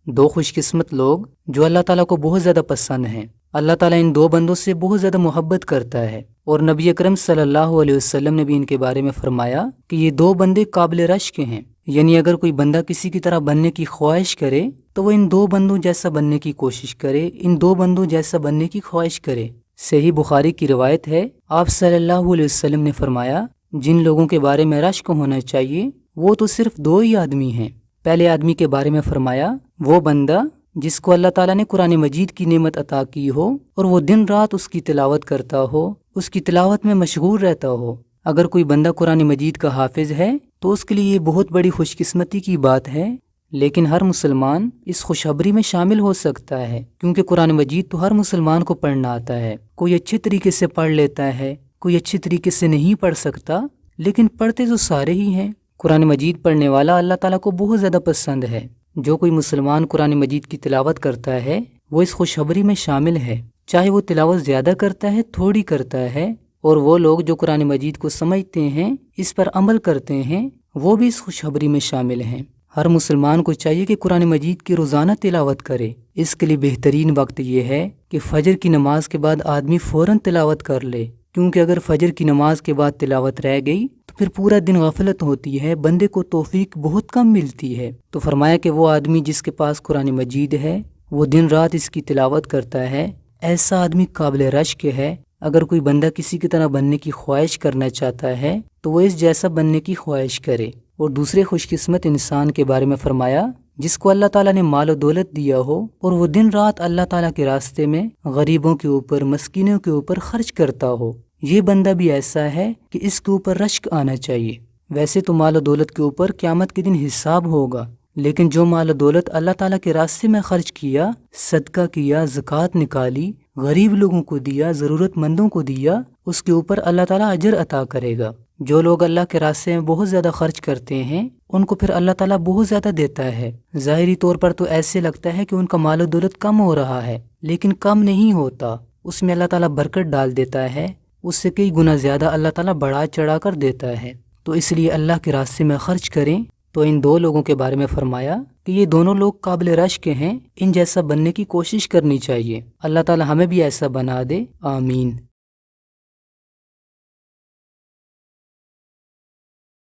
دو خوش قسمت لوگ جو اللہ تعالیٰ کو بہت زیادہ پسند ہیں۔ اللہ تعالیٰ ان دو بندوں سے بہت زیادہ محبت کرتا ہے، اور نبی اکرم صلی اللہ علیہ وسلم نے بھی ان کے بارے میں فرمایا کہ یہ دو بندے قابل رشک ہیں۔ یعنی اگر کوئی بندہ کسی کی طرح بننے کی خواہش کرے تو وہ ان دو بندوں جیسا بننے کی کوشش کرے، ان دو بندوں جیسا بننے کی خواہش کرے۔ صحیح بخاری کی روایت ہے، آپ صلی اللہ علیہ وسلم نے فرمایا، جن لوگوں کے بارے میں رشک ہونا چاہیے وہ تو صرف دو ہی آدمی ہیں۔ پہلے آدمی کے بارے میں فرمایا، وہ بندہ جس کو اللہ تعالیٰ نے قرآن مجید کی نعمت عطا کی ہو اور وہ دن رات اس کی تلاوت کرتا ہو، اس کی تلاوت میں مشغول رہتا ہو۔ اگر کوئی بندہ قرآن مجید کا حافظ ہے تو اس کے لیے یہ بہت بڑی خوش قسمتی کی بات ہے، لیکن ہر مسلمان اس خوشخبری میں شامل ہو سکتا ہے، کیونکہ قرآن مجید تو ہر مسلمان کو پڑھنا آتا ہے۔ کوئی اچھے طریقے سے پڑھ لیتا ہے، کوئی اچھے طریقے سے نہیں پڑھ سکتا، لیکن پڑھتے تو سارے ہی ہیں۔ قرآن مجید پڑھنے والا اللہ تعالیٰ کو بہت زیادہ پسند ہے۔ جو کوئی مسلمان قرآن مجید کی تلاوت کرتا ہے وہ اس خوشخبری میں شامل ہے، چاہے وہ تلاوت زیادہ کرتا ہے تھوڑی کرتا ہے، اور وہ لوگ جو قرآن مجید کو سمجھتے ہیں، اس پر عمل کرتے ہیں، وہ بھی اس خوشخبری میں شامل ہیں۔ ہر مسلمان کو چاہیے کہ قرآن مجید کی روزانہ تلاوت کرے۔ اس کے لیے بہترین وقت یہ ہے کہ فجر کی نماز کے بعد آدمی فوراً تلاوت کر لے، کیونکہ اگر فجر کی نماز کے بعد تلاوت رہ گئی تو پھر پورا دن غفلت ہوتی ہے، بندے کو توفیق بہت کم ملتی ہے۔ تو فرمایا کہ وہ آدمی جس کے پاس قرآن مجید ہے وہ دن رات اس کی تلاوت کرتا ہے، ایسا آدمی قابل رشک ہے۔ اگر کوئی بندہ کسی کی طرح بننے کی خواہش کرنا چاہتا ہے تو وہ اس جیسا بننے کی خواہش کرے۔ اور دوسرے خوش قسمت انسان کے بارے میں فرمایا، جس کو اللہ تعالیٰ نے مال و دولت دیا ہو اور وہ دن رات اللہ تعالیٰ کے راستے میں غریبوں کے اوپر، مسکینوں کے اوپر خرچ کرتا ہو۔ یہ بندہ بھی ایسا ہے کہ اس کے اوپر رشک آنا چاہیے۔ ویسے تو مال و دولت کے اوپر قیامت کے دن حساب ہوگا، لیکن جو مال و دولت اللہ تعالیٰ کے راستے میں خرچ کیا، صدقہ کیا، زکوٰۃ نکالی، غریب لوگوں کو دیا، ضرورت مندوں کو دیا، اس کے اوپر اللہ تعالیٰ اجر عطا کرے گا۔ جو لوگ اللہ کے راستے میں بہت زیادہ خرچ کرتے ہیں ان کو پھر اللہ تعالیٰ بہت زیادہ دیتا ہے۔ ظاہری طور پر تو ایسے لگتا ہے کہ ان کا مال و دولت کم ہو رہا ہے، لیکن کم نہیں ہوتا، اس میں اللہ تعالیٰ برکت ڈال دیتا ہے، اس سے کئی گنا زیادہ اللہ تعالیٰ بڑھا چڑھا کر دیتا ہے۔ تو اس لیے اللہ کے راستے میں خرچ کریں۔ تو ان دو لوگوں کے بارے میں فرمایا کہ یہ دونوں لوگ قابل رشک ہیں، ان جیسا بننے کی کوشش کرنی چاہیے۔ اللہ تعالیٰ ہمیں بھی ایسا بنا دے، آمین۔